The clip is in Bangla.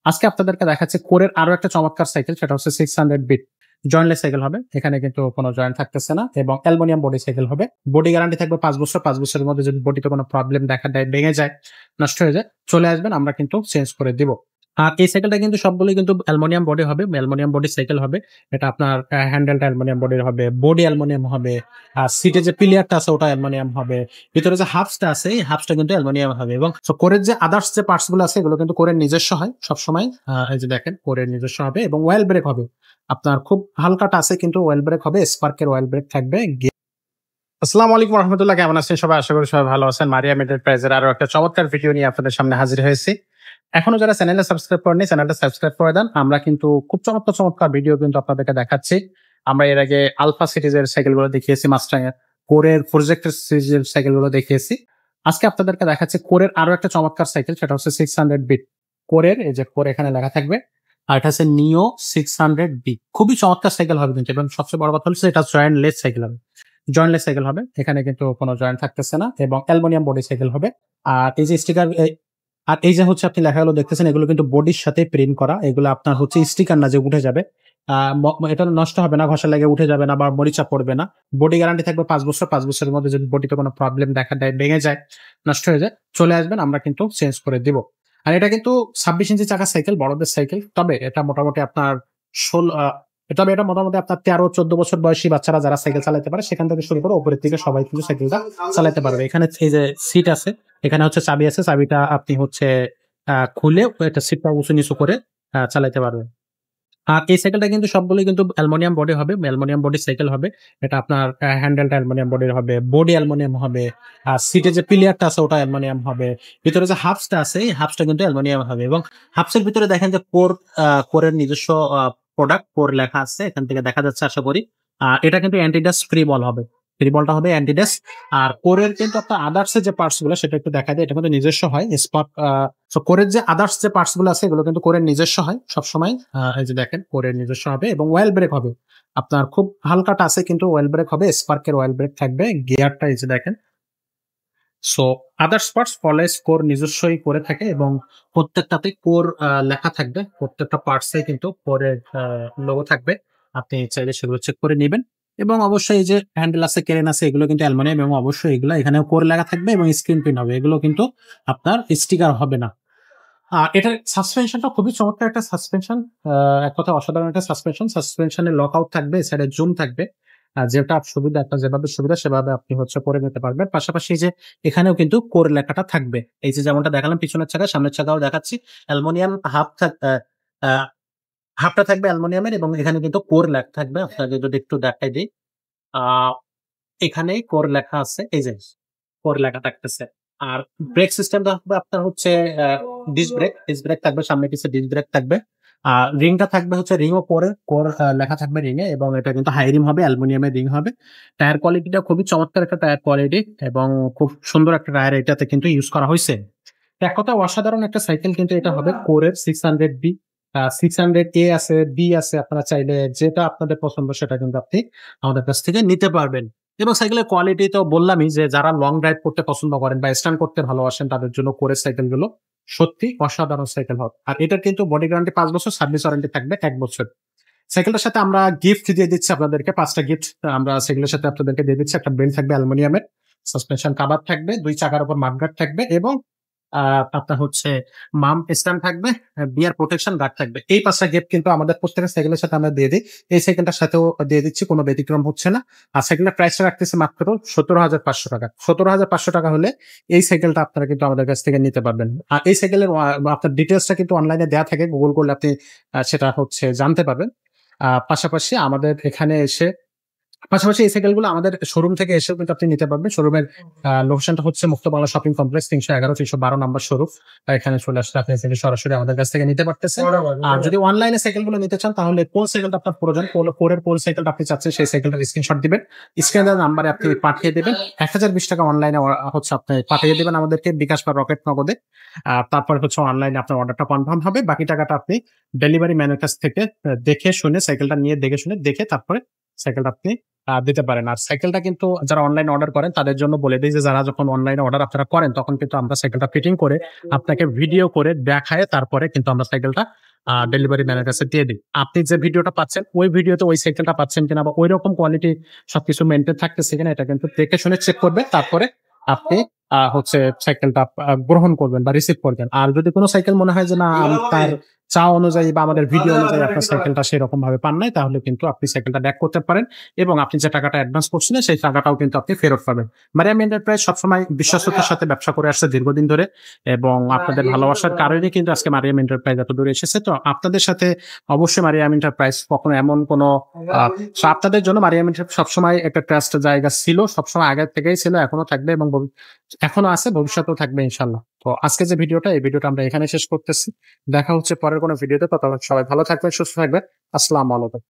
আজকে আপনাদেরকে দেখাচ্ছি কোরের আরো একটা চমৎকার সাইকেল, সেটা হচ্ছে 600 বিট জয়েন্টলেস সাইকেল হবে। এখানে কিন্তু কোনো জয়েন্ট থাকতেছে না এবং অ্যালুমিনিয়াম বডি সাইকেল হবে। বডি গ্যারান্টি থাকবে 5 বছর। 5 বছরের মধ্যে যদি বডিতে কোনো প্রবলেম দেখা দেয়, ভেঙে যায়, নষ্ট হয়ে যায়, চলে আসবেন, আমরা কিন্তু চেঞ্জ করে দিব। আর এই সাইকেলটা কিন্তু সবগুলোই কিন্তু অ্যালুমিনিয়াম বডি হবে, অ্যালুমিনিয়াম বডি সাইকেল হবে। এটা আপনার হ্যান্ডেলটা অ্যালুমিনিয়াম বডির হবে, বডি অ্যালুমিনিয়াম হবে, আর সিটে যে পিলিয়ারটা আছে ওটা অ্যালুমিনিয়াম হবে, ভিতরে যে হাফসটা আছে এই হাফসটা কিন্তু অ্যালুমিনিয়াম হবে। এবং কোরের যে আদার্স যে পার্টস গুলো আছে এগুলো কিন্তু কোরের নিজস্ব হয় সবসময়। এই যে দেখেন কোরের নিজস্ব হবে এবং ওয়েল ব্রেক হবে। আপনার খুব হালকা টাচে কিন্তু ওয়েল ব্রেক হবে, স্পার্কের ওয়েল ব্রেক থাকবে। আসসালামু আলাইকুম রহমতুল্লাহ, কেমন আছেন সবাই? আশা করি সবাই ভালো আছেন। মারিয়াম এন্টারপ্রাইজের আরো একটা চমৎকার ভিডিও নিয়ে আপনাদের সামনে হাজির হয়েছি। এখনো যারা চ্যানেলটা সাবস্ক্রাইব করেনি, চ্যানেলটা সাবস্ক্রাইব করে দেন। আমরা কিন্তু খুব চমৎকার চমৎকার ভিডিও কিন্তু আপনাদেরকে দেখাচ্ছি। আমরা এর আগে আলফা সিরিজের সাইকেল গুলো দেখিয়েছি, মাস্টাং এর কোরের প্রজেক্টের সিরিজের সাইকেল গুলো দেখিয়েছি। আজকে আপনাদেরকে দেখাচ্ছি কোরের আরো একটা চমৎকার সাইকেল, সেটা হচ্ছে 600 বিট কোরের। এই যে কোর এখানে লেখা থাকবে, আর এটা হচ্ছে নিও 600 বি। খুবই চমৎকার সাইকেল হবে কিন্তু, এবং সবচেয়ে বড় কথা হচ্ছে এটা জয়েন্টলেস সাইকেল হবে। জয়েন্টলেস সাইকেল হবে, এখানে কিন্তু কোনো জয়েন্ট থাকতেছে না এবং অ্যালুমিনিয়াম বডি সাইকেল হবে। আর এই যে স্টিকার, আর এই যে হচ্ছে আপনি লেখাগুলো দেখতেছেন, এগুলো কিন্তু বডির সাথে প্রিন্ট করা। এগুলো আপনার হচ্ছে স্টিকার না যে উঠে যাবে। এটা নষ্ট হবে না, ঘষা লেগে উঠে যাবে না বা মরিচা পড়বে না। বডি গ্যারান্টি থাকবে 5 বছর। 5 বছরের মধ্যে যদি বডিতে কোনো প্রবলেম দেখা দেয়, ভেঙে যায়, নষ্ট হয়ে যায়, চলে আসবেন, আমরা কিন্তু চেঞ্জ করে দিব। আর এটা কিন্তু 26 ইঞ্চি চাকার সাইকেল, বড়দের সাইকেল। তবে এটা মোটামুটি আপনার 13-14 বছর বয়সী বাচ্চারা যারা সাইকেল চালাতে পারে সেখান থেকে শুরু করে উপরের দিকে সবাই কিন্তু সাইকেলটা চালাতে পারবে। এখানে এই যে সিট আছে, এখানে হচ্ছে চাবি আছে, চাবিটা আপনি হচ্ছে খুলে এটা সিটটা উঁচু নিচু করে চালাতে পারবেন। আর এই সাইকেলটা কিন্তু সবগুলোই কিন্তু অ্যালুমিনিয়াম বডি হবে, অ্যালুমিনিয়াম বডি সাইকেল হবে। এটা আপনার হ্যান্ডেলটা অ্যালুমিনিয়াম বডির হবে, বডি অ্যালুমিনিয়াম হবে, আর সিটে যে পিলিয়ারটা আছে ওটা অ্যালুমিনিয়াম হবে, ভিতরে যে হাফসটা আছে এই হাফসটা কিন্তু অ্যালুমিনিয়াম হবে। এবং হাফসের ভিতরে দেখেন যে কোরের নিজস্ব প্রোডাক্ট কোর লেখা আছে, এখান থেকে দেখা যাচ্ছে আশা করি। আর এটা কিন্তু অ্যান্টিডাস ফ্রি বল হবে, ফ্রি বলটা হবে অ্যান্টিডাস। আর কোরের কিন্তু আপনার আদার্স যে পার্টস গুলো সেটা একটু দেখা যায়, এটা কিন্তু নিজস্ব হয় স্পট। কোরের যে আদার্স যে পার্টস গুলো আছে এগুলো কিন্তু কোরের নিজস্ব হয় সবসময়। এই যে দেখেন কোরের নিজস্ব হবে এবং ওয়েল ব্রেক হবে। আপনার খুব হালকা টাচে কিন্তু ওয়েল ব্রেক হবে, স্পার্কের ওয়েল ব্রেক থাকবে। গিয়ারটা এই যে দেখেন। সো আদার্স পার্টস ফলে কোর নিজস্বই করে থাকে এবং প্রত্যেকটাতে কোর লেখা থাকবে। প্রত্যেকটা পার্টসে কিন্তু কোরের লোগো থাকবে। আপনি চাইলে সেগুলো চেক করে নেবেন। এবং অবশ্যই এই যে হ্যান্ডেল আছে, কেরেন আছে, এগুলো কিন্তু অ্যালুমিনিয়াম এবং অবশ্যই এগুলো এখানেও কোর লেখা থাকবে এবং স্ক্রিন প্রিন্ট হবে। এগুলো কিন্তু আপনার স্টিকার হবে না। এটার সাসপেনশনটা খুবই চমৎকার একটা সাসপেনশন। এক কথা অসাধারণ একটা সাসপেনশন। সাসপেনশনের লক আউট থাকবে, সাইডে জুম থাকবে। যেটা সুবিধা, আপনার যেভাবে সুবিধা সেভাবে আপনি হচ্ছে করে নিতে পারবেন। পাশাপাশি যে এখানেও কিন্তু কোর লেখাটা থাকবে। এই যে যেমনটা দেখালাম পিছনের চাকা, সামনের চাকাও দেখাচ্ছি। অ্যালুমিনিয়াম হাফটা থাকবে অ্যালুমিনিয়ামের এবং এখানে কিন্তু কোর লেখা থাকবে। আপনাকে যদি একটু দেখাই দিই, আহ এখানে কোর লেখা আছে, এই যে কোর লেখা থাকতেছে। আর ব্রেক সিস্টেম থাকবে আপনার হচ্ছে ডিস্ক ব্রেক থাকবে, সামনে পিছে ডিস্ক ব্রেক থাকবে। আর রিংটা থাকবে হচ্ছে রিংও পরে কোর লেখা থাকবে রিং এ, এবং এটা কিন্তু হাই রিম হবে, অ্যালুমিনিয়ামের রিং হবে। টায়ার কোয়ালিটিটা খুবই চমৎকার একটা টায়ার কোয়ালিটি এবং খুব সুন্দর একটা টায়ার এটাতে কিন্তু ইউজ করা হয়েছে। এক কথা অসাধারণ একটা সাইকেল কিন্তু এটা হবে কোরের 600 বি। 600 এ আছে, বি আছে, আপনারা চাইলে যেটা আপনাদের পছন্দ সেটা কিন্তু আপনি আমাদের কাছ থেকে নিতে পারবেন। এবং সাইকেলের কোয়ালিটি তো বললামই, যে যারা লং ড্রাইভ করতে পছন্দ করেন বা স্ট্যান্ড করতে ভালোবাসেন তাদের জন্য কোরের সাইকেল গুলো সত্যি অসাধারণ সাইকেল হবে। আর এটার কিন্তু বডি গ্যারান্টি 5 বছর, সার্ভিস ওয়ারেন্টি থাকবে 1 বছর। সাইকেলটার সাথে আমরা গিফট দিয়ে দিচ্ছি আপনাদেরকে, 5টা গিফট আমরা সাইকেলের সাথে আপনাদেরকে দিয়ে দিচ্ছি। একটা বেল্ট থাকবে অ্যালুমিনিয়ামের, সাসপেনশন কাভার থাকবে, 2 চাকার উপর মাডগার্ড থাকবে এবং আপনার হচ্ছে মাম স্ট্যান্ড থাকবে, বিয়ার প্রোটেকশন গার্ড থাকবে। এই 5টা গিফট কিন্তু আমাদের প্রত্যেকটা সাইকেলের সাথে আমরা দিয়ে দিই। এই সাইকেলটার সাথেও দিয়ে দিচ্ছি, কোনো ব্যতিক্রম হচ্ছে না। আর সাইকেলটার প্রাইসটা রাখতেছি মাত্র 17,500 টাকা। 17,500 টাকা হলে এই সাইকেলটা আপনারা কিন্তু আমাদের কাছ থেকে নিতে পারবেন। আর এই সাইকেলের আপনার ডিটেলসটা কিন্তু অনলাইনে দেওয়া থাকে, গুগল করলে আপনি সেটা হচ্ছে জানতে পারবেন। পাশাপাশি আমাদের এখানে এসে পাশাপাশি এই সাইকেলগুলো আমাদের শোরুম থেকে এসেও কিন্তু আপনি নিতে পারবেন। শোরুমের লোকেশনটা হচ্ছে মুক্ত বাংলা শপিং কমপ্লেক্স 311-312 নম্বর শোরুম। এখানে চলে আসলে আপনি সাইকেল সরাসরি আমাদের কাছ থেকে নিতে পারতেছেন। আর যদি অনলাইনে সাইকেলগুলো নিতে চান তাহলে কোন সাইকেলটা আপনার প্রয়োজন, কোরের কোন সাইকেলটা আপনি চাচ্ছেন সেই সাইকেলটার স্ক্রিনশট দিবেন, স্ক্রিনে দেওয়া নাম্বারে আপনি পাঠিয়ে দেবেন। 1020 টাকা অনলাইনে হচ্ছে আপনি পাঠিয়ে দেবেন আমাদেরকে বিকাশ বা রকেট নগদে। তারপর হচ্ছে অনলাইনে আপনার অর্ডারটা কনফার্ম হবে। বাকি টাকাটা আপনি ডেলিভারি ম্যানের কাছ থেকে দেখে শুনে সাইকেলটা নিয়ে দেখে শুনে দেখে তারপরে সাইকেলটা আপনি দিতে পারেন। আর সাইকেলটা কিন্তু যারা অনলাইন অর্ডার করেন তাদের জন্য বলে দেই যে যারা যখন অনলাইনে অর্ডার আপনারা করেন তখন কিন্তু আমরা সাইকেলটা ফিটিং করে আপনাকে ভিডিও করে দেখায়ে তারপরে কিন্তু আমরা সাইকেলটা ডেলিভারি ম্যানের কাছে দিয়ে দিই। আপনি যে ভিডিওটা পাচ্ছেন ওই ভিডিওতে ওই সাইকেলটা পাচ্ছেন কিনা বা ঐরকম কোয়ালিটি সবকিছু মেইনটেইন থাকতেছে কিনা এটা কিন্তু দেখে শুনে চেক করবেন। তারপরে আপনি হচ্ছে সাইকেলটা গ্রহণ করবেন বা রিসিভ করবেন। আর যদি কোন সাইকেল মনে হয় যে না তার চাওয়া অনুযায়ী বা আমাদের ভিডিও অনুযায়ী আপনার সাইকেলটা সেরকম ভাবে পান নাই তাহলে কিন্তু আপনি সাইকেলটা ব্যাক করতে পারেন এবং আপনি যে টাকাটা অ্যাডভান্স করছিলেন সেই টাকাটাও কিন্তু আপনি ফেরত পাবেন। মারিয়াম এন্টারপ্রাইজ সবসময় বিশ্বস্ততার সাথে ব্যবসা করে আসছে দীর্ঘদিন ধরে এবং আপনাদের ভালোবাসার কারণেই কিন্তু আজকে মারিয়াম এন্টারপ্রাইজ এত দূরে এসেছে। তো আপনাদের সাথে অবশ্যই মারিয়াম এন্টারপ্রাইজ কখনো এমন কোনো আপনাদের জন্য মারিয়াম এন্টারপ্রাইজ সবসময় একটা ট্রাস্ট জায়গা ছিল, সবসময় আগের থেকেই ছিল, এখনো থাকবে এবং এখনো আছে, ভবিষ্যতেও থাকবে ইনশাল্লাহ। তো আজকে যে ভিডিওটা এই ভিডিওটা আমরা এখানে শেষ করতেছি। দেখা হচ্ছে পরের কোনো ভিডিওতে। ততক্ষণ সবাই ভালো থাকবেন, সুস্থ থাকবেন। আসসালামু আলাইকুম।